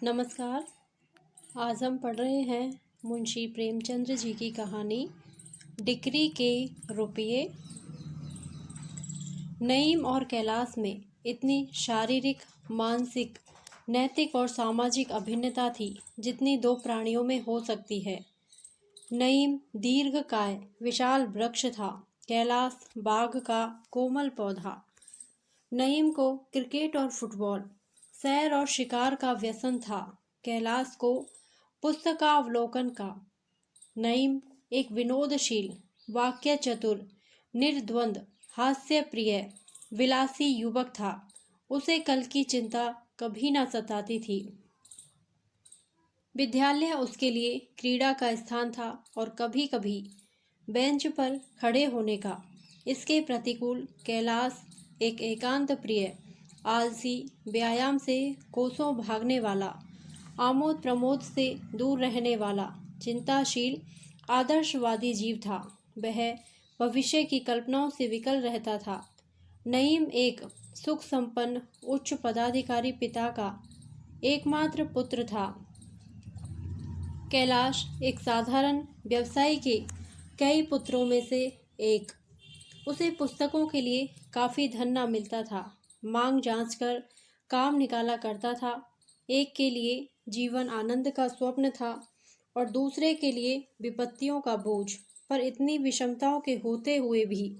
नमस्कार। आज हम पढ़ रहे हैं मुंशी प्रेमचंद्र जी की कहानी डिक्री के रुपये। नईम और कैलाश में इतनी शारीरिक, मानसिक, नैतिक और सामाजिक अभिन्नता थी जितनी दो प्राणियों में हो सकती है। नईम दीर्घकाय विशाल वृक्ष था, कैलाश बाघ का कोमल पौधा। नईम को क्रिकेट और फुटबॉल, सैर और शिकार का व्यसन था, कैलाश को पुस्तकावलोकन का। नईम एक विनोदशील, वाक्य चतुर, निर्द्वंद, हास्य प्रिय, विलासी युवक था। उसे कल की चिंता कभी न सताती थी। विद्यालय उसके लिए क्रीड़ा का स्थान था और कभी कभी बेंच पर खड़े होने का। इसके प्रतिकूल कैलाश एक एकांत प्रिय, आलसी, व्यायाम से कोसों भागने वाला, आमोद प्रमोद से दूर रहने वाला, चिंताशील, आदर्शवादी जीव था। वह भविष्य की कल्पनाओं से विकल रहता था। नईम एक सुख संपन्न उच्च पदाधिकारी पिता का एकमात्र पुत्र था। कैलाश एक साधारण व्यवसायी के कई पुत्रों में से एक। उसे पुस्तकों के लिए काफ़ी धन न मिलता था। मांग जांचकर काम निकाला करता था। एक के लिए जीवन आनंद का स्वप्न था और दूसरे के लिए विपत्तियों का बोझ। पर इतनी विषमताओं के होते हुए भी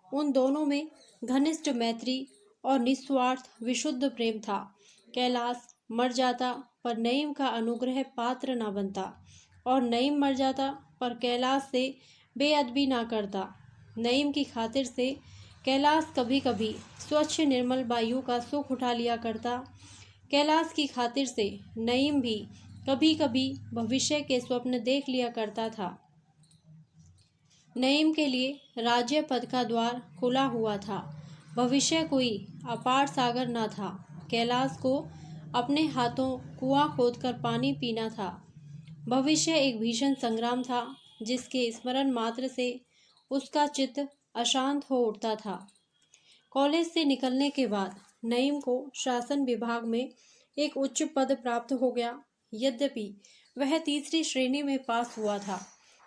उन दोनों में घनिष्ठ मैत्री और निस्वार्थ विशुद्ध प्रेम था। कैलाश मर जाता पर नईम का अनुग्रह पात्र न बनता, और नईम मर जाता पर कैलाश से बेअदबी ना करता। नईम की खातिर से कैलाश कभी कभी स्वच्छ निर्मल वायु का सुख उठा लिया करता। कैलाश की खातिर से नईम भी कभी कभी भविष्य के स्वप्न देख लिया करता था। नईम के लिए राज्य पद का द्वार खुला हुआ था। भविष्य कोई अपार सागर न था। कैलाश को अपने हाथों कुआं खोदकर पानी पीना था। भविष्य एक भीषण संग्राम था जिसके स्मरण मात्र से उसका चित्त अशांत हो उठता था। कॉलेज से निकलने के बाद नईम को शासन विभाग में एक उच्च पद प्राप्त हो गया। यद्यपि वह तीसरी श्रेणी में पास हुआ था,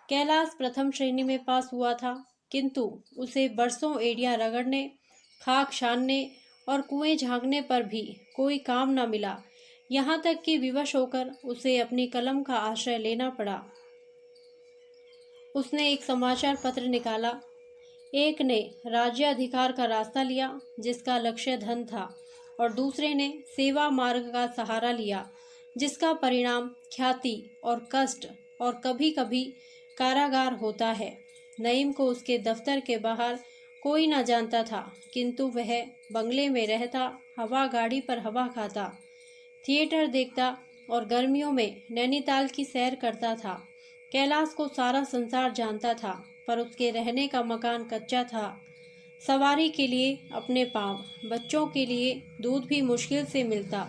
कैलाश प्रथम श्रेणी में पास हुआ था, किंतु उसे बरसों एड़ियां रगड़ने, खाक छानने और कुएं झांकने पर भी कोई काम न मिला। यहाँ तक कि विवश होकर उसे अपनी कलम का आश्रय लेना पड़ा। उसने एक समाचार पत्र निकाला। एक ने राज्य अधिकार का रास्ता लिया जिसका लक्ष्य धन था, और दूसरे ने सेवा मार्ग का सहारा लिया जिसका परिणाम ख्याति और कष्ट और कभी कभी कारागार होता है। नईम को उसके दफ्तर के बाहर कोई न जानता था, किंतु वह बंगले में रहता, हवा गाड़ी पर हवा खाता, थिएटर देखता और गर्मियों में नैनीताल की सैर करता था। कैलाश को सारा संसार जानता था, पर उसके रहने का मकान कच्चा था। सवारी के लिए अपने पाँव, बच्चों के लिए दूध भी मुश्किल से मिलता,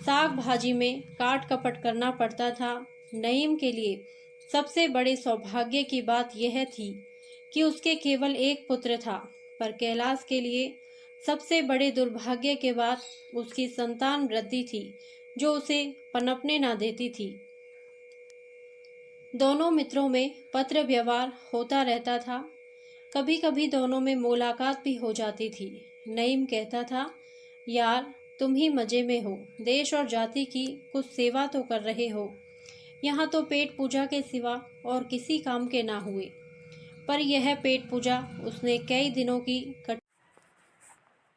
साग भाजी में काट कपट करना पड़ता था। नईम के लिए सबसे बड़े सौभाग्य की बात यह थी कि उसके केवल एक पुत्र था, पर कैलाश के लिए सबसे बड़े दुर्भाग्य के बाद उसकी संतान वृद्धि थी जो उसे पनपने न देती थी। दोनों मित्रों में पत्र व्यवहार होता रहता था। कभी कभी दोनों में मुलाकात भी हो जाती थी। नईम कहता था, यार तुम ही मजे में हो, देश और जाति की कुछ सेवा तो कर रहे हो। यहाँ तो पेट पूजा के सिवा और किसी काम के ना हुए। पर यह पेट पूजा उसने कई दिनों की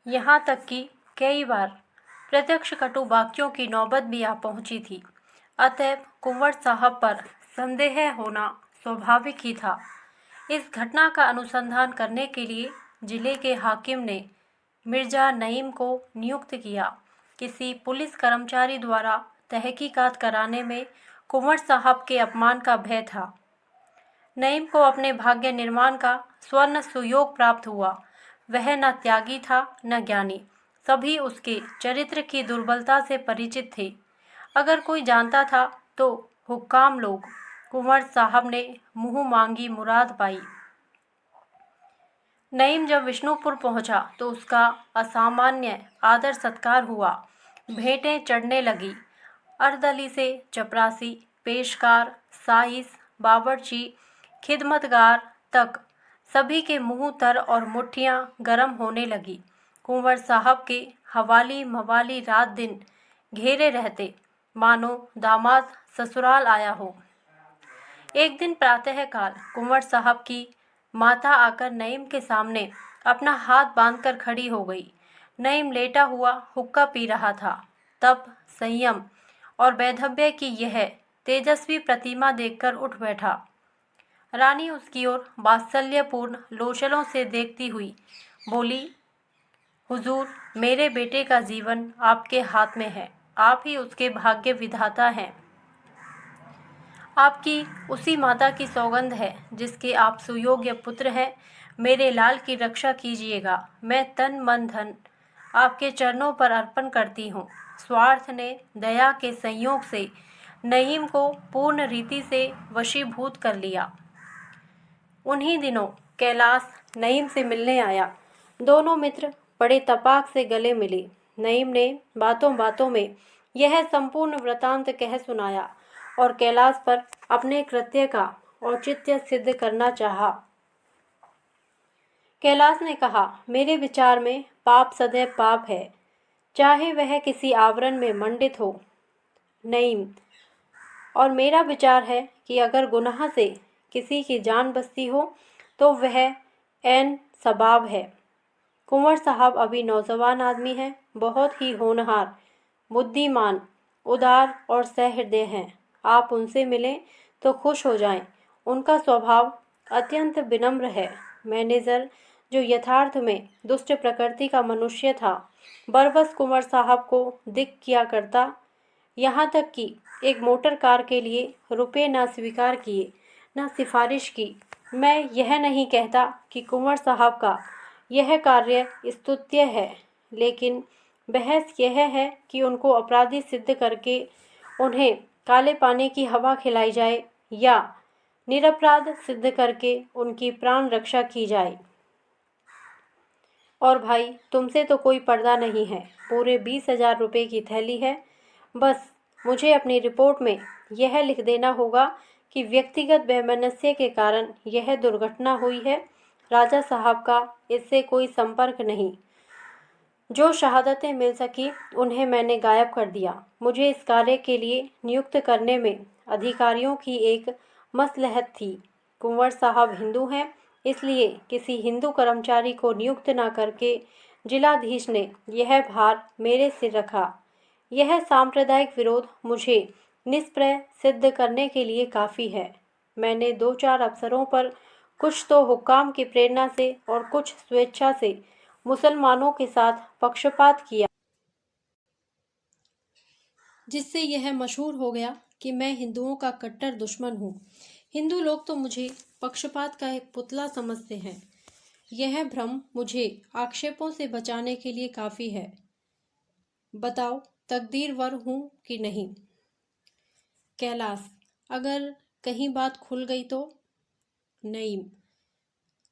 यहाँ तक कि कई बार प्रत्यक्ष कटु वाक्यों की नौबत भी आ पहुंची थी। अतएव कुंवर साहब पर संदेह होना स्वाभाविक ही था। इस घटना का अनुसंधान करने के लिए जिले के हाकिम ने मिर्जा नईम को नियुक्त किया। किसी पुलिस कर्मचारी द्वारा तहकीकात कराने में कुंवर साहब के अपमान का भय था। नईम को अपने भाग्य निर्माण का स्वर्ण सुयोग प्राप्त हुआ। वह न त्यागी था न ज्ञानी। सभी उसके चरित्र की दुर्बलता से परिचित थे। अगर कोई जानता था तो हुक्काम लोग। कुंवर साहब ने मुंह मांगी मुराद पाई। नईम जब विष्णुपुर पहुंचा तो उसका असामान्य आदर सत्कार हुआ। भेंटें चढ़ने लगी। अर्दली से चपरासी, पेशकार, साइस, बावर्ची, खिदमतगार तक सभी के मुंह तर और मुट्ठियां गर्म होने लगी। कुंवर साहब के हवाली मवाली रात दिन घेरे रहते, मानो दामाद ससुराल आया हो। एक दिन प्रातःकाल कुंवर साहब की माता आकर नईम के सामने अपना हाथ बांधकर खड़ी हो गई। नईम लेटा हुआ हुक्का पी रहा था। तब संयम और वैधव्य की यह तेजस्वी प्रतिमा देखकर उठ बैठा। रानी उसकी ओर वात्सल्यपूर्ण लोचनों से देखती हुई बोली, हुजूर, मेरे बेटे का जीवन आपके हाथ में है। आप ही उसके भाग्य विधाता हैं। आपकी उसी माता की सौगंध है जिसके आप सुयोग्य पुत्र हैं। मेरे लाल की रक्षा कीजिएगा। मैं तन मन धन आपके चरणों पर अर्पण करती हूँ। स्वार्थ ने दया के संयोग से नईम को पूर्ण रीति से वशीभूत कर लिया। उन्हीं दिनों कैलाश नईम से मिलने आया। दोनों मित्र बड़े तपाक से गले मिले। नईम ने बातों बातों में यह संपूर्ण वृतांत कह सुनाया और कैलाश पर अपने कृत्य का औचित्य सिद्ध करना चाहा। कैलाश ने कहा, मेरे विचार में पाप सदैव पाप है, चाहे वह किसी आवरण में मंडित हो। नईम, और मेरा विचार है कि अगर गुनाह से किसी की जान बचती हो तो वह ऐन सबाब है। कुंवर साहब अभी नौजवान आदमी हैं, बहुत ही होनहार, बुद्धिमान, उदार और सहृदय हैं। आप उनसे मिलें तो खुश हो जाएं। उनका स्वभाव अत्यंत विनम्र है। मैनेजर, जो यथार्थ में दुष्ट प्रकृति का मनुष्य था, बरबस कुंवर साहब को दिक किया करता, यहाँ तक कि एक मोटर कार के लिए रुपये न स्वीकार किए, न सिफारिश की। मैं यह नहीं कहता कि कुंवर साहब का यह कार्य स्तुत्य है, लेकिन बहस यह है कि उनको अपराधी सिद्ध करके उन्हें काले पानी की हवा खिलाई जाए या निरपराध सिद्ध करके उनकी प्राण रक्षा की जाए। और भाई, तुमसे तो कोई पर्दा नहीं है। पूरे 20,000 रुपये की थैली है। बस मुझे अपनी रिपोर्ट में यह लिख देना होगा कि व्यक्तिगत वैमनस्य के कारण यह दुर्घटना हुई है। राजा साहब का इससे कोई संपर्क नहीं। जो शहादतें मिल सकी उन्हें मैंने गायब कर दिया। मुझे इस कार्य के लिए नियुक्त करने में अधिकारियों की एक मसलहत थी। कुंवर साहब हिंदू हैं, इसलिए किसी हिंदू कर्मचारी को नियुक्त न करके जिलाधीश ने यह भार मेरे सिर रखा। यह सांप्रदायिक विरोध मुझे निष्प्रय सिद्ध करने के लिए काफ़ी है। मैंने 2-4 अफसरों पर कुछ तो हुक्काम की प्रेरणा से और कुछ स्वेच्छा से मुसलमानों के साथ पक्षपात किया, जिससे यह मशहूर हो गया कि मैं हिंदुओं का कट्टर दुश्मन हूँ। हिंदू लोग तो मुझे पक्षपात का एक पुतला समझते हैं। यह भ्रम मुझे आक्षेपों से बचाने के लिए काफ़ी है। बताओ, तकदीरवर हूँ कि नहीं? कैलाश, अगर कहीं बात खुल गई तो? नईम,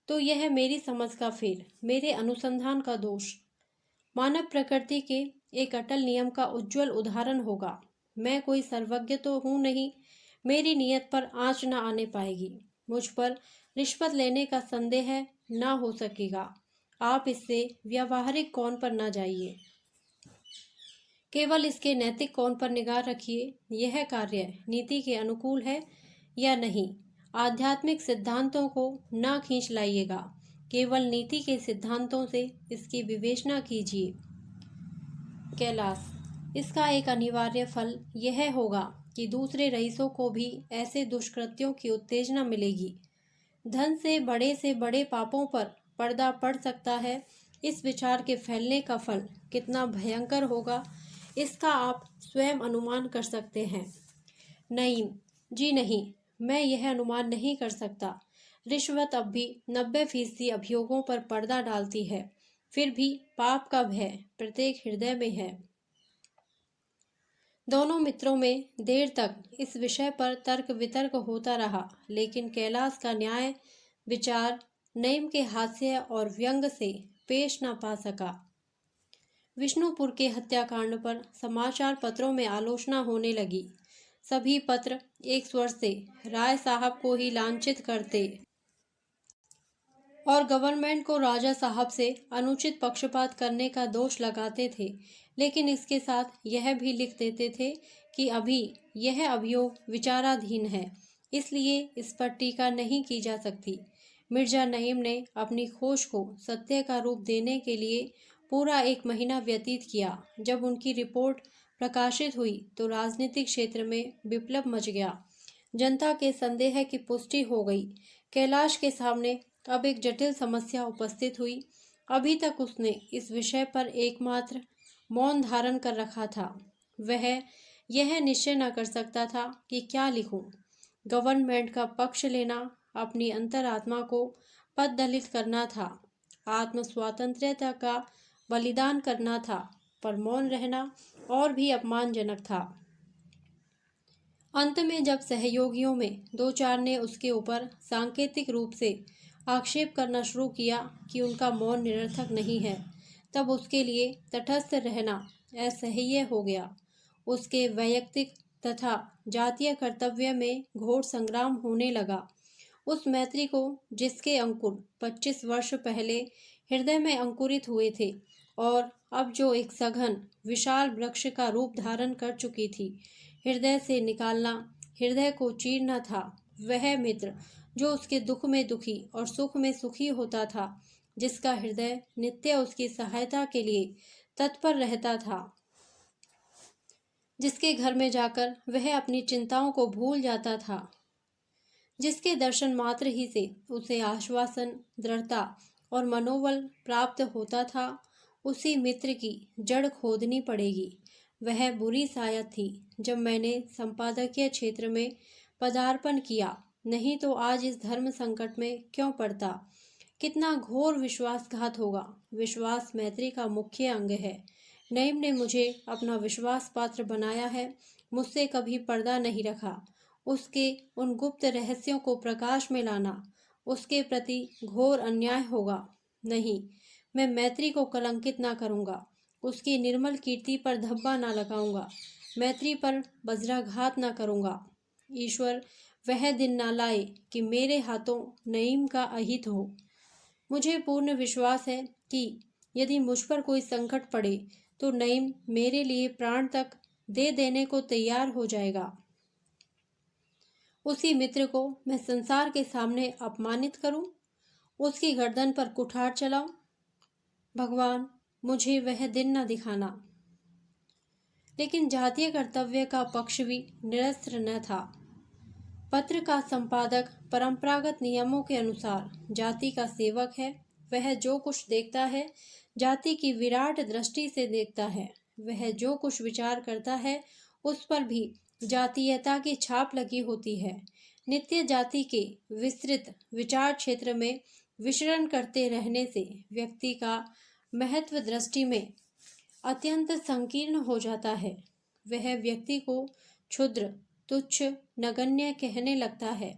तो यह मेरी समझ का फेल, मेरे अनुसंधान का दोष, मानव प्रकृति के एक अटल नियम का उज्जवल उदाहरण होगा। मैं कोई सर्वज्ञ तो हूँ नहीं, मेरी नीयत पर आँच न आने पाएगी। मुझ पर रिश्वत लेने का संदेह ना हो सकेगा। आप इससे व्यावहारिक कोण पर न जाइए, केवल इसके नैतिक कोण पर निगाह रखिए। यह कार्य नीति के अनुकूल है या नहीं, आध्यात्मिक सिद्धांतों को ना खींच लाइएगा, केवल नीति के सिद्धांतों से इसकी विवेचना कीजिए। कैलाश, इसका एक अनिवार्य फल यह होगा कि दूसरे रईसों को भी ऐसे दुष्कृत्यों की उत्तेजना मिलेगी। धन से बड़े पापों पर पर्दा पड़ सकता है। इस विचार के फैलने का फल कितना भयंकर होगा, इसका आप स्वयं अनुमान कर सकते हैं। नईम, जी नहीं, मैं यह अनुमान नहीं कर सकता। रिश्वत अब भी 90% अभियोगों पर पर्दा डालती है। फिर भी पाप का भय प्रत्येक हृदय में है। दोनों मित्रों में देर तक इस विषय पर तर्क वितर्क होता रहा, लेकिन कैलाश का न्याय विचार नईम के हास्य और व्यंग से पेश न पा सका। विष्णुपुर के हत्याकांड पर समाचार पत्रों में आलोचना होने लगी। सभी पत्र एक स्वर से राय साहब को ही लांछित करते और गवर्नमेंट को राजा साहब से अनुचित पक्षपात करने का दोष लगाते थे, लेकिन इसके साथ यह भी लिख देते थे कि अभी यह अभियोग विचाराधीन है, इसलिए इस पर टीका नहीं की जा सकती। मिर्जा नईम ने अपनी खोज को सत्य का रूप देने के लिए पूरा 1 महीना व्यतीत किया। जब उनकी रिपोर्ट प्रकाशित हुई तो राजनीतिक क्षेत्र में विप्लव मच गया। जनता के संदेह की पुष्टि हो गई। कैलाश के सामने अब एक जटिल समस्या उपस्थित हुई। अभी तक उसने इस विषय पर एकमात्र मौन धारण कर रखा था। वह यह निश्चय न कर सकता था कि क्या लिखूं। गवर्नमेंट का पक्ष लेना अपनी अंतरात्मा को पददलित करना था, आत्म स्वातंत्र्यता का बलिदान करना था, पर मौन रहना और भी अपमानजनक था। अंत में जब सहयोगियों में 2-4 ने उसके ऊपर सांकेतिक रूप से आक्षेप करना शुरू किया कि उनका मौन निरर्थक नहीं है, तब उसके लिए तटस्थ रहना असह्य हो गया। उसके वैयक्तिक तथा जातीय कर्तव्य में घोर संग्राम होने लगा। उस मैत्री को जिसके अंकुर 25 वर्ष पहले हृदय में अंकुरित हुए थे और अब जो एक सघन विशाल वृक्ष का रूप धारण कर चुकी थी, हृदय से निकालना, हृदय को चीरना था। वह मित्र जो उसके दुख में दुखी और सुख में सुखी होता था, जिसका हृदय नित्य उसकी सहायता के लिए तत्पर रहता था, जिसके घर में जाकर वह अपनी चिंताओं को भूल जाता था, जिसके दर्शन मात्र ही से उसे आश्वासन, दृढ़ता और मनोबल प्राप्त होता था, उसी मित्र की जड़ खोदनी पड़ेगी। वह बुरी सायत थी जब मैंने संपादकीय क्षेत्र में पदार्पण किया, नहीं तो आज इस धर्म संकट में क्यों पड़ता। कितना घोर विश्वासघात होगा। विश्वास मैत्री का मुख्य अंग है। नईम ने मुझे अपना विश्वास पात्र बनाया है, मुझसे कभी पर्दा नहीं रखा। उसके उन गुप्त रहस्यों को प्रकाश में लाना उसके प्रति घोर अन्याय होगा। नहीं, मैं मैत्री को कलंकित ना करूँगा, उसकी निर्मल कीर्ति पर धब्बा ना लगाऊंगा, मैत्री पर वज्राघात ना करूँगा। ईश्वर वह दिन ना लाए कि मेरे हाथों नईम का अहित हो। मुझे पूर्ण विश्वास है कि यदि मुझ पर कोई संकट पड़े तो नईम मेरे लिए प्राण तक दे देने को तैयार हो जाएगा। उसी मित्र को मैं संसार के सामने अपमानित करूं, उसकी गर्दन पर कुठार चलाऊं। भगवान, मुझे वह दिन न दिखाना। लेकिन जातीय कर्तव्य का पक्ष भी निरस्त्र न था। पत्र का संपादक परंपरागत नियमों के अनुसार जाति का सेवक है। वह जो कुछ देखता है जाति की विराट दृष्टि से देखता है। वह जो कुछ विचार करता है उस पर भी जातीयता की छाप लगी होती है। नित्य जाति के विस्तृत विचार क्षेत्र में विचरण करते रहने से व्यक्ति का महत्व दृष्टि में अत्यंत संकीर्ण हो जाता है। वह व्यक्ति को क्षुद्र, तुच्छ, नगण्य कहने लगता है।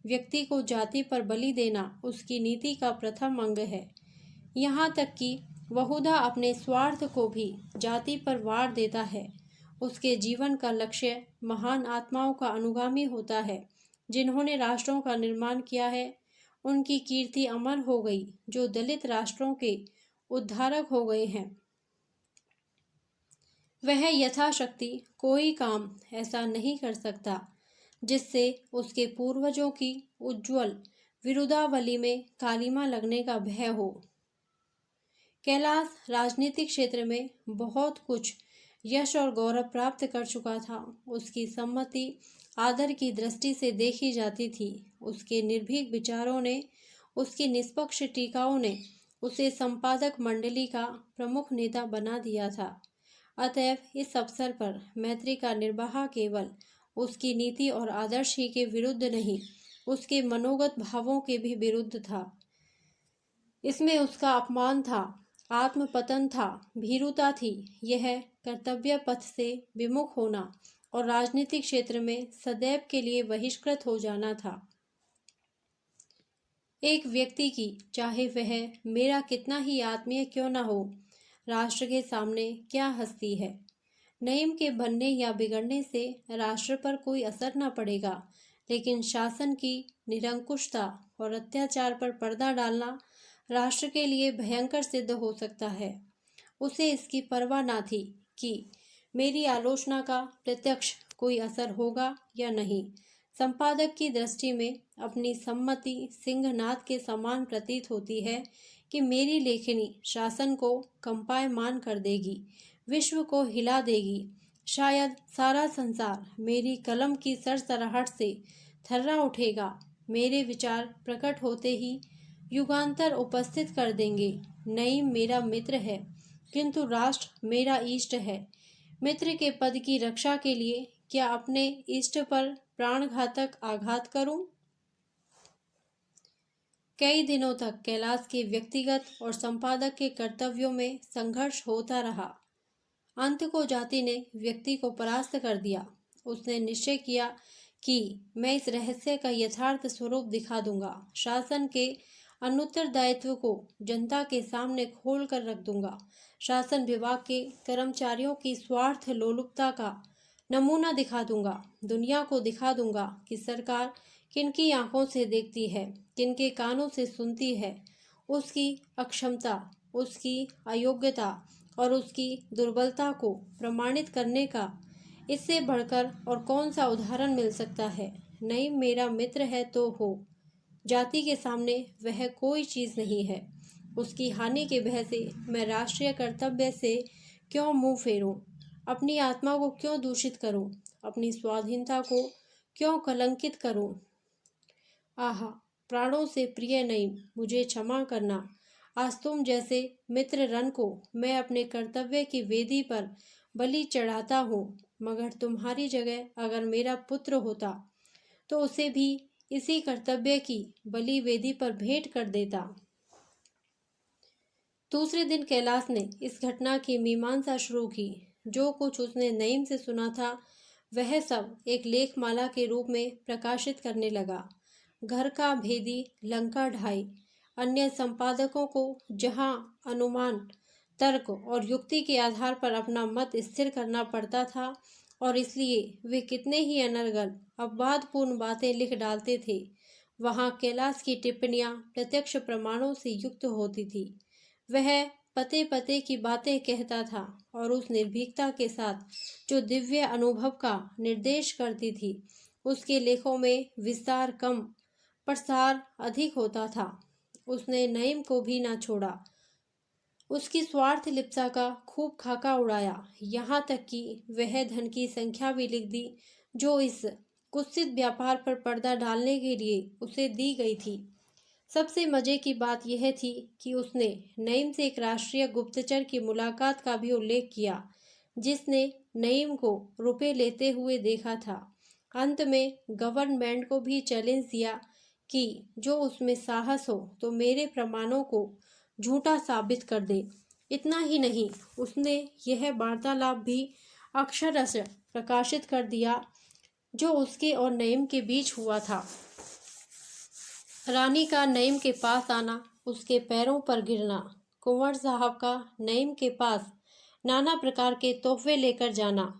व्यक्ति को जाति पर बलि देना उसकी नीति का प्रथम अंग है। यहाँ तक कि बहुधा अपने स्वार्थ को भी जाति पर वार देता है। उसके जीवन का लक्ष्य महान आत्माओं का अनुगामी होता है, जिन्होंने राष्ट्रों का निर्माण किया है। उनकी कीर्ति अमर हो गई, जो दलित राष्ट्रों के उद्धारक हो गए हैं। वह यथाशक्ति कोई काम ऐसा नहीं कर सकता जिससे उसके पूर्वजों की उज्ज्वल विरुदावली में कालिमा लगने का भय हो। कैलाश राजनीतिक क्षेत्र में बहुत कुछ यश और गौरव प्राप्त कर चुका था। उसकी सम्मति आदर की दृष्टि से देखी जाती थी। उसके निर्भीक विचारों ने, उसकी निष्पक्ष टीकाओं ने उसे संपादक मंडली का प्रमुख नेता बना दिया था। अतएव इस अवसर पर मैत्री का निर्वाह केवल उसकी नीति और आदर्श ही के विरुद्ध नहीं, उसके मनोगत भावों के भी विरुद्ध था। इसमें उसका अपमान था, आत्मपतन था, भीरुता थी। यह कर्तव्य पथ से विमुख होना और राजनीतिक क्षेत्र में सदैव के लिए बहिष्कृत हो जाना था। एक व्यक्ति की, चाहे वह मेरा कितना ही आत्मीय क्यों न हो, राष्ट्र के सामने क्या हस्ती है। नईम के बनने या बिगड़ने से राष्ट्र पर कोई असर न पड़ेगा, लेकिन शासन की निरंकुशता और अत्याचार पर पर्दा डालना राष्ट्र के लिए भयंकर सिद्ध हो सकता है। उसे इसकी परवाह न थी कि मेरी आलोचना का प्रत्यक्ष कोई असर होगा या नहीं। संपादक की दृष्टि में अपनी सम्मति सिंहनाद के समान प्रतीत होती है कि मेरी लेखनी शासन को कंपायमान कर देगी, विश्व को हिला देगी। शायद सारा संसार मेरी कलम की सरसराहट से थर्रा उठेगा। मेरे विचार प्रकट होते ही युगांतर उपस्थित कर देंगे। नईम मेरा मित्र है, किंतु राष्ट्र मेरा इष्ट है। मित्र के पद की रक्षा के लिए क्या अपने इष्ट पर प्राणघातक आघात करूं? कई दिनों तक कैलाश के व्यक्तिगत और संपादक के कर्तव्यों में संघर्ष होता रहा। अंत को जाति ने व्यक्ति को परास्त कर दिया। उसने निश्चय किया कि मैं इस रहस्य का यथार्थ स्वरूप दिखा दूंगा। शासन के अनुत्तरदायित्व को जनता के सामने खोल कर रख दूंगा। शासन विभाग के कर्मचारियों की स्वार्थ लोलुपता का नमूना दिखा दूंगा। दुनिया को दिखा दूंगा कि सरकार किनकी आंखों से देखती है, किनके कानों से सुनती है। उसकी अक्षमता, उसकी अयोग्यता और उसकी दुर्बलता को प्रमाणित करने का इससे बढ़कर और कौन सा उदाहरण मिल सकता है। नईम मेरा मित्र है तो हो, जाति के सामने वह कोई चीज़ नहीं है। उसकी हानि के भय से मैं राष्ट्रीय कर्तव्य से क्यों मुंह फेरूं? अपनी आत्मा को क्यों दूषित करूं? अपनी स्वाधीनता को क्यों कलंकित करूं? आहा, प्राणों से प्रिय नईम, मुझे क्षमा करना। आज तुम जैसे मित्र रन को मैं अपने कर्तव्य की वेदी पर बलि चढ़ाता हूँ, मगर तुम्हारी जगह अगर मेरा पुत्र होता तो उसे भी इसी कर्तव्य की बलि वेदी पर भेंट कर देता। दूसरे दिन कैलाश ने इस घटना की मीमांसा शुरू की। जो कुछ उसने नईम से सुना था वह सब एक लेखमाला के रूप में प्रकाशित करने लगा। घर का भेदी लंका ढाई। अन्य संपादकों को जहां अनुमान, तर्क और युक्ति के आधार पर अपना मत स्थिर करना पड़ता था और इसलिए वे कितने ही अनर्गल अपवादपूर्ण बातें लिख डालते थे, वहां कैलाश की टिप्पणियां प्रत्यक्ष प्रमाणों से युक्त होती थी। वह पते पते की बातें कहता था और उस निर्भीकता के साथ जो दिव्य अनुभव का निर्देश करती थी। उसके लेखों में विस्तार कम, प्रसार अधिक होता था। उसने नईम को भी ना छोड़ा। उसकी स्वार्थ लिप्सा का खूब खाका उड़ाया, यहाँ तक कि वह धन की संख्या भी लिख दी जो इस कुत्सित व्यापार पर पर्दा डालने के लिए उसे दी गई थी। सबसे मजे की बात यह थी कि उसने नईम से एक राष्ट्रीय गुप्तचर की मुलाकात का भी उल्लेख किया, जिसने नईम को रुपए लेते हुए देखा था। अंत में गवर्नमेंट को भी चैलेंज दिया कि जो उसमें साहस हो तो मेरे प्रमाणों को झूठा साबित कर दे। इतना ही नहीं, उसने यह वार्तालाप भी अक्षरश प्रकाशित कर दिया जो उसके और नईम के बीच हुआ था। रानी का नईम के पास आना, उसके पैरों पर गिरना, कुंवर साहब का नईम के पास नाना प्रकार के तोहफे लेकर जाना,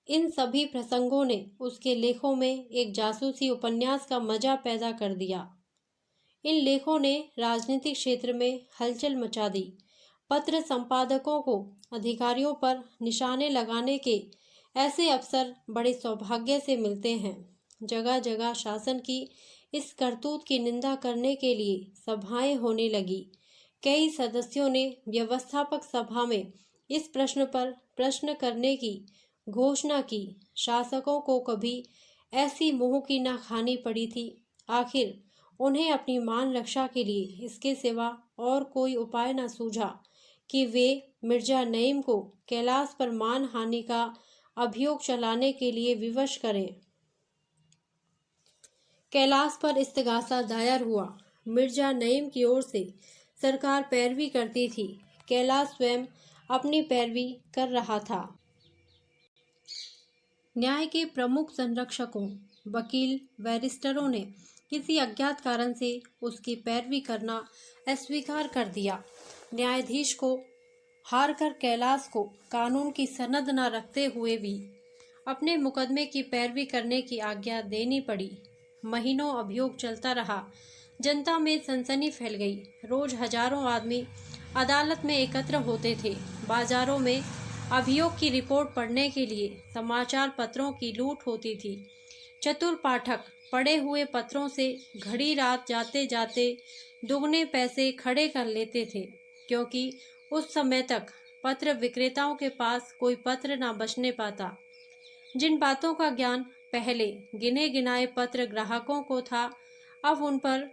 इन सभी प्रसंगों ने उसके लेखों में एक जासूसी उपन्यास का मजा पैदा कर दिया। इन लेखों ने राजनीतिक क्षेत्र में हलचल मचा दी। पत्र संपादकों को अधिकारियों पर निशाने लगाने के ऐसे अवसर बड़े सौभाग्य से मिलते हैं। जगह जगह शासन की इस करतूत की निंदा करने के लिए सभाएं होने लगी। कई सदस्यों ने व्यवस्थापक सभा में इस प्रश्न पर प्रश्न करने की घोषणा की। शासकों को कभी ऐसी मुंह की ना खानी पड़ी थी। आखिर उन्हें अपनी मान रक्षा के लिए इसके सिवा और कोई उपाय न सूझा कि वे मिर्जा नईम को कैलाश पर मान हानि का अभियोग चलाने के लिए विवश करें। कैलाश पर इस्तगासा दायर हुआ। मिर्जा नईम की ओर से सरकार पैरवी करती थी। कैलाश स्वयं अपनी पैरवी कर रहा था। न्याय के प्रमुख संरक्षकों, वकील, बैरिस्टरों ने किसी अज्ञात कारण से उसकी पैरवी करना अस्वीकार कर दिया। न्यायाधीश को हार कर कैलाश को कानून की सनद न रखते हुए भी अपने मुकदमे की पैरवी करने की आज्ञा देनी पड़ी। महीनों अभियोग चलता रहा। जनता में सनसनी फैल गई। रोज हजारों आदमी अदालत में एकत्र होते थे। बाजारों में अभियोग की रिपोर्ट पढ़ने के लिए समाचार पत्रों की लूट होती थी। चतुर पाठक पढ़े हुए पत्रों से घड़ी रात जाते जाते दुगने पैसे खड़े कर लेते थे, क्योंकि उस समय तक पत्र विक्रेताओं के पास कोई पत्र न बचने पाता। जिन बातों का ज्ञान पहले गिने गिनाए पत्र ग्राहकों को था, अब उन पर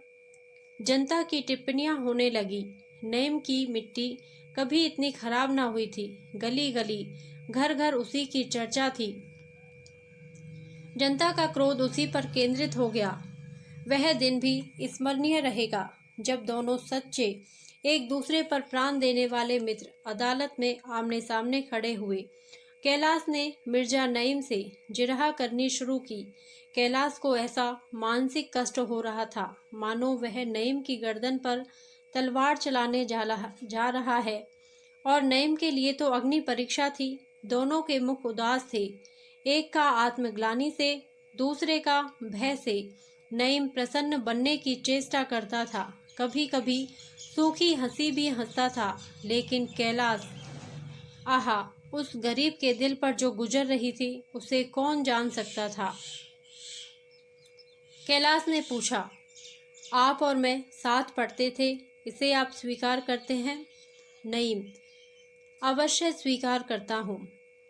जनता की टिप्पणियां होने लगी। नईम की मिट्टी कभी इतनी खराब ना हुई थी। गली गली घर घर उसी की चर्चा थी। जनता का क्रोध उसी पर केंद्रित हो गया। वह दिन भी स्मरणीय रहेगा जब दोनों सच्चे, एक दूसरे पर प्राण देने वाले मित्र अदालत में आमने सामने खड़े हुए। कैलाश ने मिर्जा नईम से जिरह करनी शुरू की। कैलाश को ऐसा मानसिक कष्ट हो रहा था मानो वह नईम की गर्दन पर तलवार चलाने जा रहा है। और नईम के लिए तो अग्नि परीक्षा थी। दोनों के मुख उदास थे, एक का आत्मग्लानि से, दूसरे का भय से। नईम प्रसन्न बनने की चेष्टा करता था, कभी कभी सूखी हंसी भी हंसता था, लेकिन कैलाश, आहा, उस गरीब के दिल पर जो गुजर रही थी उसे कौन जान सकता था। कैलाश ने पूछा, आप और मैं साथ पढ़ते थे, इसे आप स्वीकार करते हैं? नईम, अवश्य स्वीकार करता हूँ।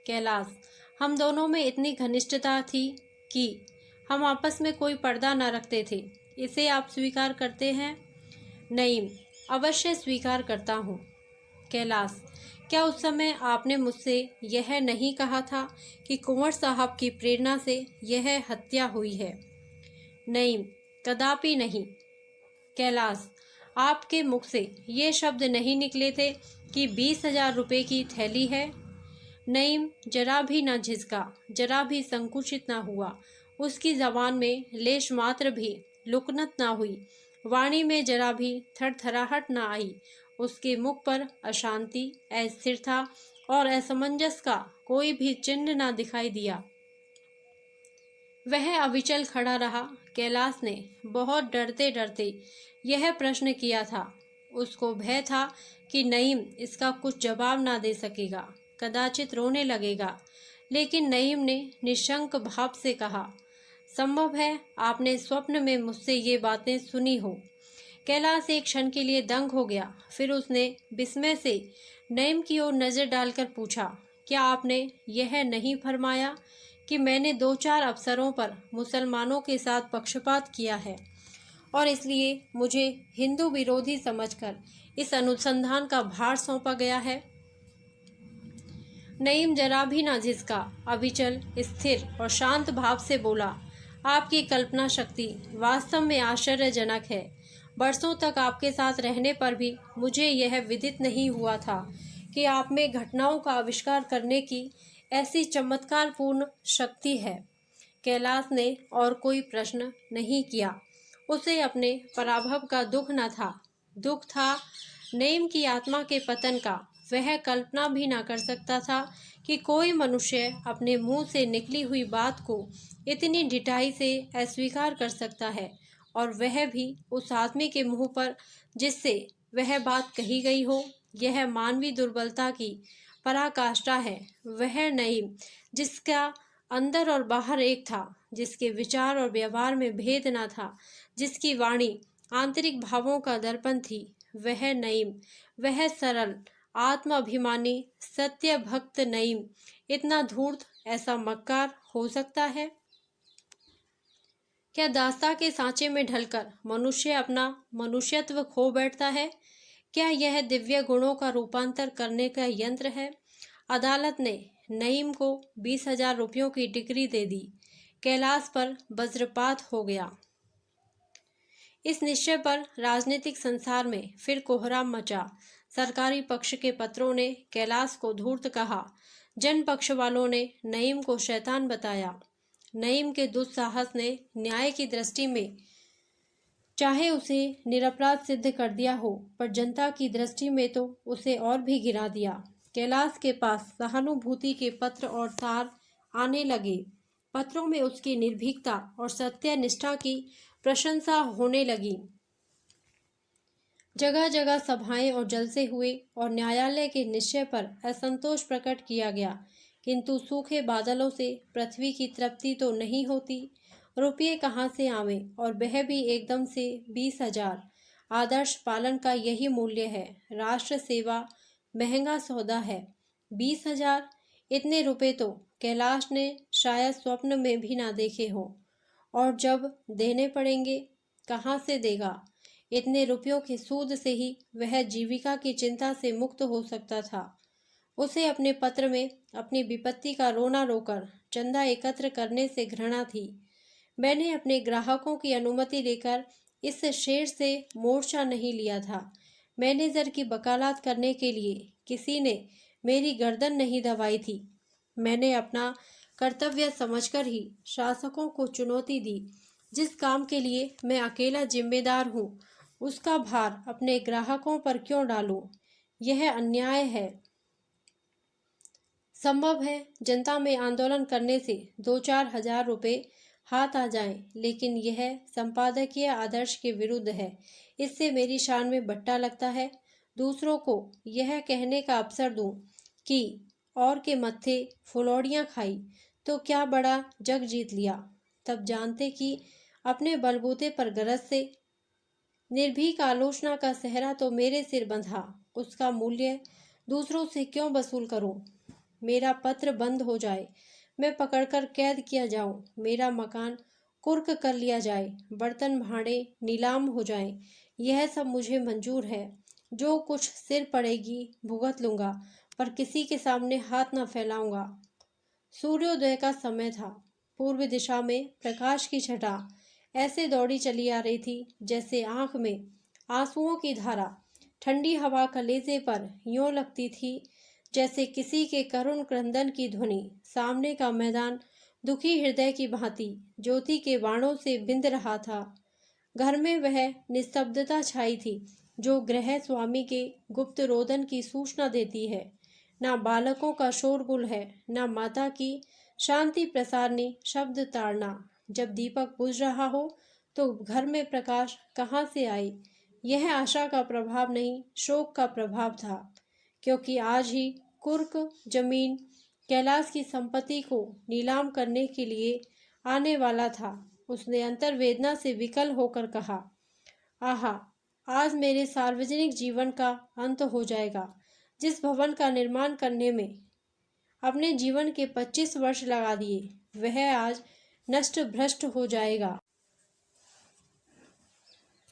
कैलाश, हम दोनों में इतनी घनिष्ठता थी कि हम आपस में कोई पर्दा न रखते थे, इसे आप स्वीकार करते हैं? नईम, अवश्य स्वीकार करता हूँ। कैलाश, क्या उस समय आपने मुझसे यह नहीं कहा था कि कुंवर साहब की प्रेरणा से यह हत्या हुई है? नईम, कदापि नहीं। कैलाश, आपके मुख से ये शब्द नहीं निकले थे कि 20,000 रुपये की थैली है? नईम जरा भी न झिझका, जरा भी संकुचित न हुआ। उसकी जबान में लेश मात्र भी लुकनत न हुई, वाणी में जरा भी थरथराहट न आई। उसके मुख पर अशांति, अस्थिरता और असमंजस का कोई भी चिन्ह न दिखाई दिया। वह अविचल खड़ा रहा। कैलाश ने बहुत डरते डरते यह प्रश्न किया था। उसको भय था कि नईम इसका कुछ जवाब ना दे सकेगा, कदाचित रोने लगेगा। लेकिन नईम ने निशंक भाव से कहा, संभव है आपने स्वप्न में मुझसे ये बातें सुनी हो। कैलाश एक क्षण के लिए दंग हो गया। फिर उसने विस्मय से नईम की ओर नजर डालकर पूछा, क्या आपने यह नहीं फरमाया कि मैंने 2-4 अफसरों पर मुसलमानों के साथ पक्षपात किया है और इसलिए मुझे हिंदू विरोधी समझकर इस अनुसंधान का भार सौंपा गया है? नईम जरा भी ना झिझका, अविचल, स्थिर और शांत भाव से बोला, आपकी कल्पना शक्ति वास्तव में आश्चर्यजनक है। बरसों तक आपके साथ रहने पर भी मुझे यह विदित नहीं हुआ था कि आप में घटनाओं का आविष्कार करने की ऐसी चमत्कारपूर्ण शक्ति है। कैलाश ने और कोई प्रश्न नहीं किया। उसे अपने पराभव का दुख न था, दुख था नईम की आत्मा के पतन का। वह कल्पना भी ना कर सकता था कि कोई मनुष्य अपने मुंह से निकली हुई बात को इतनी ढिठाई से अस्वीकार कर सकता है, और वह भी उस आदमी के मुंह पर जिससे वह बात कही गई हो। यह मानवीय दुर्बलता की पराकाष्ठा है। वह नईम जिसका अंदर और बाहर एक था, जिसके विचार और व्यवहार में भेद न था, जिसकी वाणी आंतरिक भावों का दर्पण थी, वह नईम, वह सरल, आत्माभिमानी, सत्य भक्त नईम इतना धूर्त, ऐसा मक्कार हो सकता है? क्या दास्ता के सांचे में ढलकर मनुष्य अपना मनुष्यत्व खो बैठता है? क्या यह दिव्य गुणों का रूपांतर करने का यंत्र है? अदालत ने नईम को 20,000 रुपयों की डिक्री दे दी। कैलाश पर वज्रपात हो गया। इस निश्चय पर राजनीतिक संसार में फिर कोहराम मचा। सरकारी पक्ष के पत्रों ने कैलाश को धूर्त कहा, जन पक्ष वालों ने नईम को शैतान बताया। नईम के दुस्साहस ने न्याय की दृष्टि में चाहे उसे निरपराध सिद्ध कर दिया हो, पर जनता की दृष्टि में तो उसे और भी गिरा दिया। कैलाश के पास सहानुभूति के पत्र और तार आने लगे। पत्रों में उसकी निर्भीकता और सत्यनिष्ठा की प्रशंसा होने लगी। जगह जगह सभाएं और जलसे हुए और न्यायालय के निश्चय पर असंतोष प्रकट किया गया, किंतु सूखे बादलों से पृथ्वी की तृप्ति तो नहीं होती। रुपये कहाँ से आवे, और वह भी एकदम से 20,000। आदर्श पालन का यही मूल्य है। राष्ट्र सेवा महंगा सौदा है। 20,000, इतने रुपए तो कैलाश ने शायद स्वप्न में भी ना देखे हो। और जब देने पड़ेंगे, कहाँ से देगा? इतने रुपयों के सूद से ही वह जीविका की चिंता से मुक्त हो सकता था। उसे अपने पत्र में अपनी विपत्ति का रोना रोकर चंदा एकत्र करने से घृणा थी। मैंने अपने ग्राहकों की अनुमति लेकर इस शेर से मोर्चा नहीं लिया था। मैनेजर की वकालत करने के लिए किसी ने मेरी गर्दन नहीं दबाई थी। मैंने अपना कर्तव्य समझकर ही शासकों को चुनौती दी। जिस काम के लिए मैं अकेला जिम्मेदार हूँ, उसका भार अपने ग्राहकों पर क्यों डालूं? यह अन्याय है। संभव है जनता में आंदोलन करने से 2-4 हजार रुपये हाथ आ जाएं, लेकिन यह संपादकीय आदर्श के विरुद्ध है। इससे मेरी शान में बट्टा लगता है। दूसरों को यह कहने का अवसर दूं कि और के मत्थे फुलौड़ियाँ खाई तो क्या बड़ा जग जीत लिया, तब जानते कि अपने बलबूते पर गरज से निर्भीक आलोचना का सहरा तो मेरे सिर बंधा। उसका मूल्य दूसरों से क्यों वसूल करूं? मेरा पत्र बंद हो जाए, मैं पकड़कर कैद किया जाऊं, मेरा मकान कुर्क कर लिया जाए, बर्तन भांडे नीलाम हो जाएं, यह सब मुझे मंजूर है। जो कुछ सिर पड़ेगी भुगत लूंगा, पर किसी के सामने हाथ न फैलाऊंगा। सूर्योदय का समय था। पूर्व दिशा में प्रकाश की छटा ऐसे दौड़ी चली आ रही थी जैसे आंख में आंसुओं की धारा। ठंडी हवा कलेजे पर यूं लगती थी जैसे किसी के करुण क्रंदन की ध्वनि। सामने का मैदान दुखी हृदय की भांति ज्योति के बाणों से बिंद रहा था। घर में वह निस्तब्धता छाई थी जो गृह स्वामी के गुप्त रोदन की सूचना देती है। ना बालकों का शोरगुल है, ना माता की शांति प्रसारणी शब्द ताड़ना। जब दीपक बुझ रहा हो तो घर में प्रकाश कहाँ से आए? यह आशा का प्रभाव नहीं, शोक का प्रभाव था, क्योंकि आज ही कुर्क जमीन कैलाश की संपत्ति को नीलाम करने के लिए आने वाला था। उसने अंतर्वेदना से विकल होकर कहा, आहा, आज मेरे सार्वजनिक जीवन का अंत हो जाएगा। जिस भवन का निर्माण करने में अपने जीवन के 25 वर्ष लगा दिए, वह आज नष्ट भ्रष्ट हो जाएगा।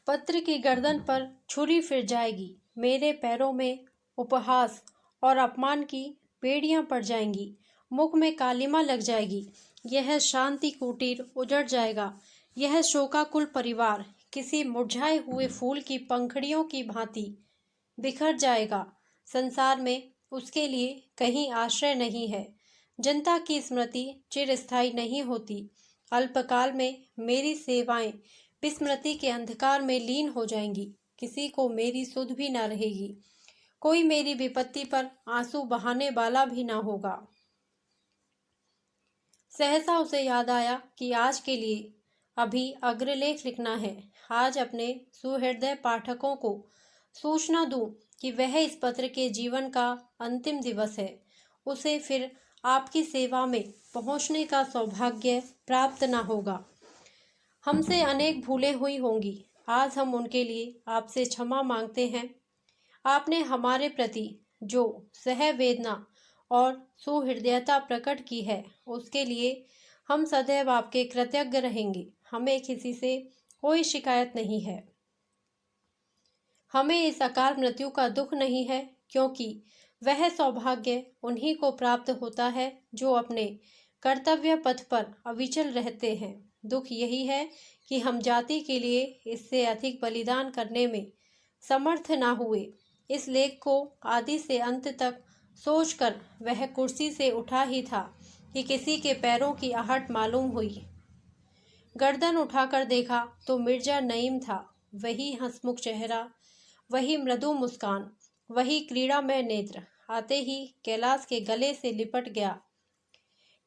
पत्र की गर्दन पर छुरी फिर जाएगी। मेरे पैरों में उपहास और अपमान की बेड़ियां पड़ जाएंगी। मुख में कालिमा लग जाएगी। यह शांति कुटीर उजड़ जाएगा। यह शोकाकुल परिवार किसी मुरझाए हुए फूल की पंखड़ियों की भांति बिखर जाएगा। संसार में उसके लिए कहीं आश्रय नहीं है। जनता की स्मृति चिरस्थायी नहीं होती। अल्पकाल में मेरी सेवाएं विस्मृति के अंधकार में लीन हो जाएंगी। किसी को मेरी सुध भी न रहेगी। कोई मेरी विपत्ति पर आंसू बहाने वाला भी ना होगा। सहसा उसे याद आया कि आज के लिए अभी अग्रलेख लिखना है। आज अपने सुहृदय पाठकों को सूचना दूं कि वह इस पत्र के जीवन का अंतिम दिवस है। उसे फिर आपकी सेवा में पहुंचने का सौभाग्य प्राप्त ना होगा। हमसे अनेक भूलें हुई होंगी। आज हम उनके लिए आपसे क्षमा मांगते हैं। आपने हमारे प्रति जो सहवेदना और सुहृदयता प्रकट की है, उसके लिए हम सदैव आपके कृतज्ञ रहेंगे। हमें किसी से कोई शिकायत नहीं है। हमें इस अकाल मृत्यु का दुख नहीं है, क्योंकि वह सौभाग्य उन्हीं को प्राप्त होता है जो अपने कर्तव्य पथ पर अविचल रहते हैं। दुख यही है कि हम जाति के लिए इससे अधिक बलिदान करने में समर्थ ना हुए। इस लेख को आदि से अंत तक सोचकर वह कुर्सी से उठा ही था कि किसी के पैरों की आहट मालूम हुई। गर्दन उठाकर देखा तो मिर्जा नईम था। वही हंसमुख चेहरा, वही मृदु मुस्कान, वही क्रीड़ामय नेत्र। आते ही कैलाश के गले से लिपट गया।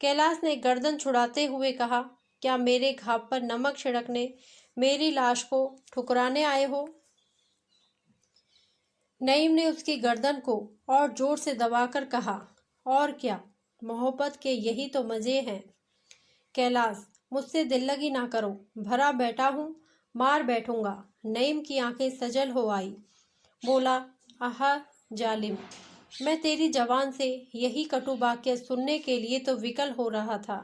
कैलाश ने गर्दन छुड़ाते हुए कहा, क्या मेरे घाव पर नमक छिड़कने, मेरी लाश को ठुकराने आए हो? नईम ने उसकी गर्दन को और जोर से दबाकर कहा, और क्या, मोहब्बत के यही तो मजे हैं। कैलाश, मुझसे दिल लगी ना करो, भरा बैठा हूँ, मार बैठूंगा। नईम की आंखें सजल हो आई। बोला, आहा जालिम, मैं तेरी जबान से यही कटु वाक्य सुनने के लिए तो विकल हो रहा था।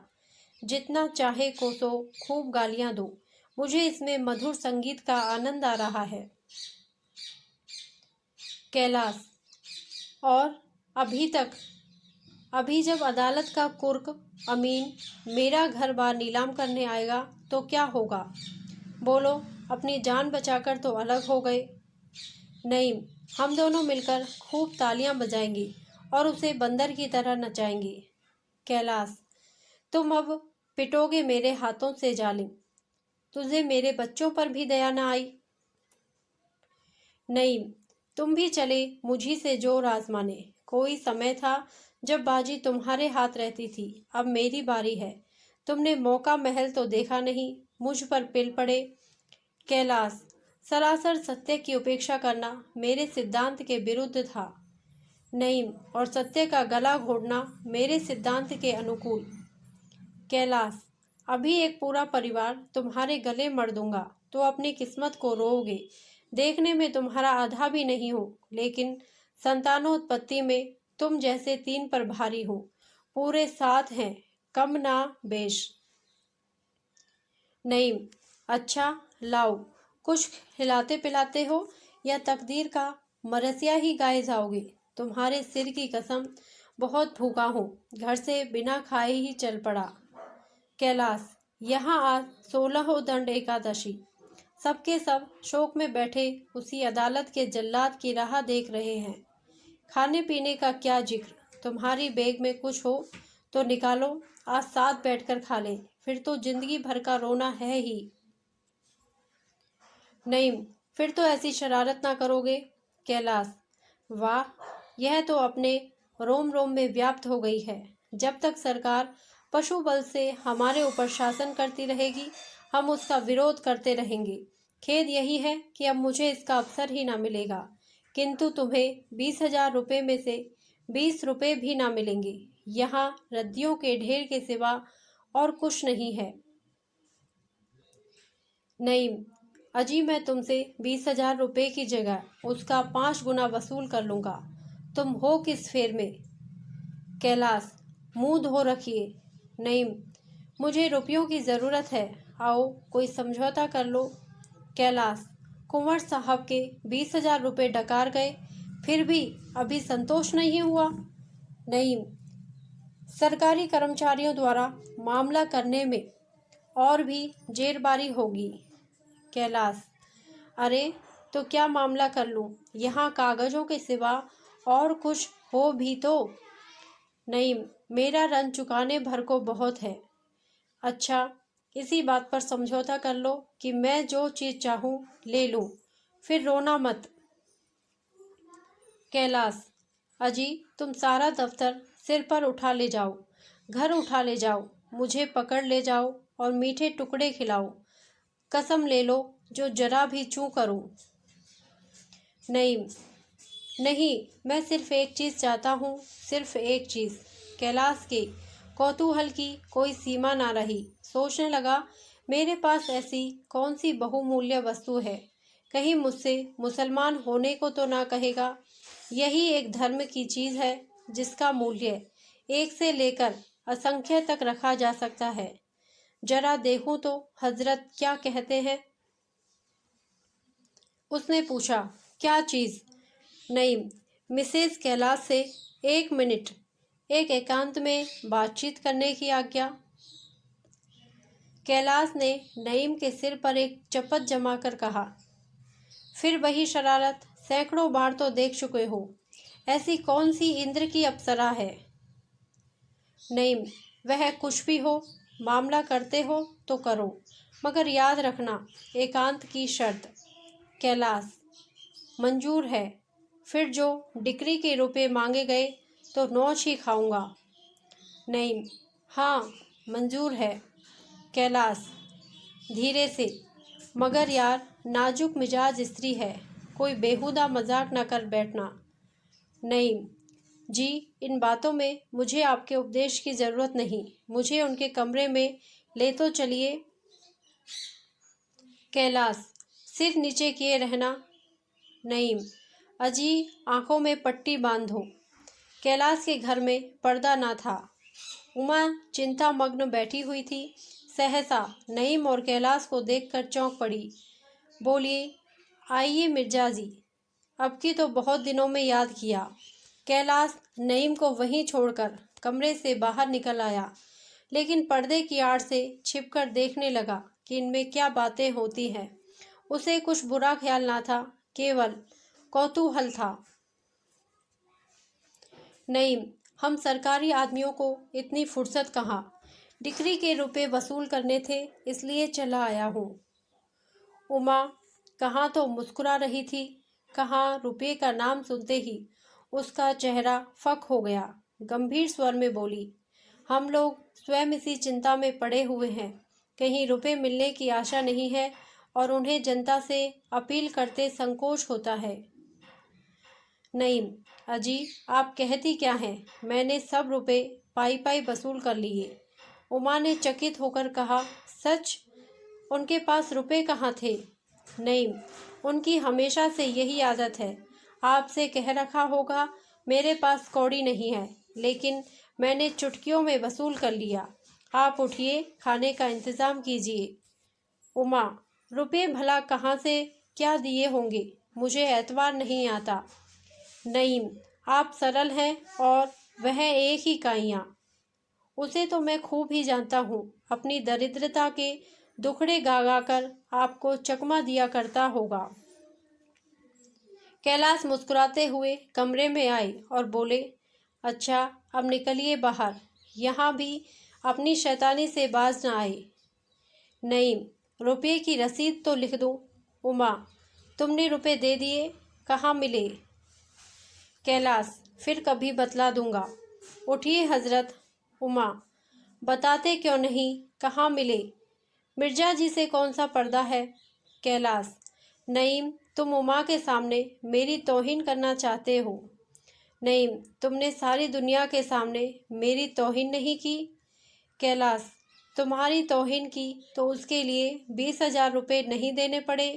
जितना चाहे कोसो, खूब गालियां दो, मुझे इसमें मधुर संगीत का आनंद आ रहा है। कैलाश, और अभी जब अदालत का कुर्क अमीन मेरा घर बार नीलाम करने आएगा तो क्या होगा? बोलो, अपनी जान बचाकर तो अलग हो गए। नईम, हम दोनों मिलकर खूब तालियां बजाएंगे और उसे बंदर की तरह नचाएंगे। कैलाश, तुम अब पिटोगे मेरे हाथों से जालिम। तुझे मेरे बच्चों पर भी दया न आई। नईम, तुम भी चले मुझी से जोर आजमाने। कोई समय था जब बाजी तुम्हारे हाथ रहती थी, अब मेरी बारी है। तुमने मौका महल तो देखा नहीं, मुझ पर पिल पड़े। कैलाश, सरासर सत्य की उपेक्षा करना मेरे सिद्धांत के विरुद्ध था। नईम, और सत्य का गला घोटना मेरे सिद्धांत के अनुकूल। कैलाश, अभी एक पूरा परिवार तुम्हारे गले मर दूंगा तो अपनी किस्मत को रोओगे। देखने में तुम्हारा आधा भी नहीं हो, लेकिन संतानोत्पत्ति में तुम जैसे 3 पर भारी हो। पूरे 7 हैं, कम ना बेश। नईम, अच्छा लाओ, कुछ खिलाते पिलाते हो या तकदीर का मरसिया ही गाए जाओगे? तुम्हारे सिर की कसम, बहुत भूखा हूँ, घर से बिना खाए ही चल पड़ा। कैलाश, यहाँ आज 16 दंड एकादशी। सबके सब शोक में बैठे उसी अदालत के जल्लाद की राह देख रहे हैं। खाने पीने का क्या जिक्र, तुम्हारी बैग में कुछ हो तो निकालो, आज साथ बैठकर खा लें, फिर तो जिंदगी भर का रोना है ही। नईम, फिर तो ऐसी शरारत ना करोगे। कैलाश, वाह, यह तो अपने रोम रोम में व्याप्त हो गई है। जब तक सरकार पशु बल से हमारे ऊपर शासन करती रहेगी, हम उसका विरोध करते रहेंगे। खेद यही है कि अब मुझे इसका अवसर ही ना मिलेगा, किंतु तुम्हें 20,000 रुपये में से 20 रुपये भी ना मिलेंगे। यहाँ रद्दियों के ढेर के सिवा और कुछ नहीं है। नईम, अजी मैं तुमसे 20,000 रुपये की जगह उसका 5 गुना वसूल कर लूँगा। तुम हो किस फेर में? कैलाश, मुंह धो रखिए। नईम, मुझे रुपयों की ज़रूरत है, आओ कोई समझौता कर लो। कैलाश, कुंवर साहब के 20,000 रुपये डकार गए, फिर भी अभी संतोष नहीं हुआ। नईम, सरकारी कर्मचारियों द्वारा मामला करने में और भी जेरबारी होगी। कैलाश, अरे तो क्या मामला कर लूँ, यहाँ कागजों के सिवा और कुछ हो भी तो? नईम, मेरा ऋण चुकाने भर को बहुत है। अच्छा, इसी बात पर समझौता कर लो कि मैं जो चीज़ चाहूँ ले लूँ, फिर रोना मत। कैलाश, अजी तुम सारा दफ्तर सिर पर उठा ले जाओ, घर उठा ले जाओ, मुझे पकड़ ले जाओ और मीठे टुकड़े खिलाओ। कसम ले लो जो जरा भी चूं करूं। नईम, नहीं, मैं सिर्फ एक चीज़ चाहता हूँ, सिर्फ एक चीज़। कैलाश के कौतूहल की कोई सीमा ना रही। सोचने लगा, मेरे पास ऐसी कौन सी बहुमूल्य वस्तु है, कहीं मुझसे मुसलमान होने को तो ना कहेगा। यही एक धर्म की चीज़ है जिसका मूल्य 1 से लेकर असंख्य तक रखा जा सकता है। जरा देखूं तो हजरत क्या कहते हैं। उसने पूछा, क्या चीज़? नईम, मिसेस कैलाश से 1 मिनट एक एकांत में बातचीत करने की आज्ञा। कैलाश ने नईम के सिर पर एक चपत जमाकर कहा, फिर वही शरारत, सैकड़ों बार तो देख चुके हो। ऐसी कौन सी इंद्र की अप्सरा है? नईम, वह कुछ भी हो, मामला करते हो तो करो, मगर याद रखना एकांत की शर्त। कैलाश, मंजूर है, फिर जो डिक्री के रुपए मांगे गए तो नौच ही खाऊंगा। नईम, हाँ मंजूर है। कैलाश धीरे से, मगर यार नाजुक मिजाज स्त्री है, कोई बेहुदा मजाक न कर बैठना। नईम जी, इन बातों में मुझे आपके उपदेश की ज़रूरत नहीं, मुझे उनके कमरे में ले तो चलिए। कैलाश सिर नीचे किए रहना। नईम अजी, आंखों में पट्टी बांधो। कैलाश के घर में पर्दा ना था। उमा चिंता मग्न बैठी हुई थी। सहसा नईम और कैलाश को देखकर चौंक पड़ी। बोलिए, आइए मिर्जा जी, अब की तो बहुत दिनों में याद किया। कैलाश नईम को वहीं छोड़कर कमरे से बाहर निकल आया, लेकिन पर्दे की आड़ से छिपकर देखने लगा कि इनमें क्या बातें होती हैं। उसे कुछ बुरा ख्याल ना था, केवल कौतूहल था। नईम, हम सरकारी आदमियों को इतनी फुर्सत कहाँ, डिक्री के रुपए वसूल करने थे, इसलिए चला आया हूँ। उमा कहाँ तो मुस्कुरा रही थी, कहाँ रुपये का नाम सुनते ही उसका चेहरा फक हो गया। गंभीर स्वर में बोली, हम लोग स्वयं इसी चिंता में पड़े हुए हैं, कहीं रुपए मिलने की आशा नहीं है और उन्हें जनता से अपील करते संकोच होता है। नईम अजी, आप कहती क्या हैं, मैंने सब रुपए पाई पाई वसूल कर लिए। उमा ने चकित होकर कहा, सच? उनके पास रुपए कहाँ थे? नईम, उनकी हमेशा से यही आदत है, आपसे कह रखा होगा मेरे पास कौड़ी नहीं है, लेकिन मैंने चुटकियों में वसूल कर लिया। आप उठिए, खाने का इंतज़ाम कीजिए। उमा, रुपये भला कहाँ से क्या दिए होंगे, मुझे एतबार नहीं आता। नईम, आप सरल हैं और वह एक ही काइयाँ, उसे तो मैं खूब ही जानता हूँ, अपनी दरिद्रता के दुखड़े गा गा कर आपको चकमा दिया करता होगा। कैलाश मुस्कुराते हुए कमरे में आए और बोले, अच्छा अब निकलिए बाहर, यहाँ भी अपनी शैतानी से बाज न आए। नईम, रुपये की रसीद तो लिख दूँ? उमा, तुमने रुपये दे दिए, कहाँ मिले? कैलाश, फिर कभी बतला दूंगा। उठिए हजरत। उमा, बताते क्यों नहीं, कहाँ मिले? मिर्जा जी से कौन सा पर्दा है? कैलाश, नईम, तुम उमा के सामने मेरी तौहीन करना चाहते हो। नईम, तुमने सारी दुनिया के सामने मेरी तौहीन नहीं की। कैलाश, तुम्हारी तौहीन की तो उसके लिए 20,000 रुपये नहीं देने पड़े।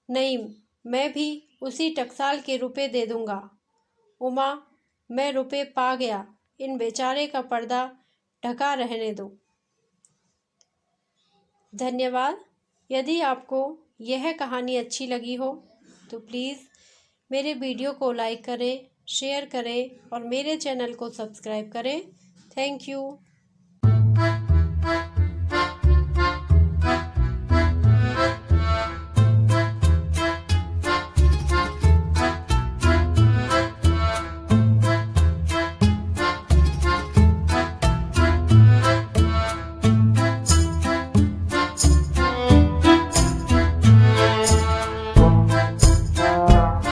नईम, मैं भी उसी टकसाल के रुपए दे दूंगा। उमा, मैं रुपए पा गया, इन बेचारे का पर्दा ढका रहने दो। धन्यवाद। यदि आपको यह कहानी अच्छी लगी हो तो प्लीज़ मेरे वीडियो को लाइक करें, शेयर करें और मेरे चैनल को सब्सक्राइब करें। Thank you.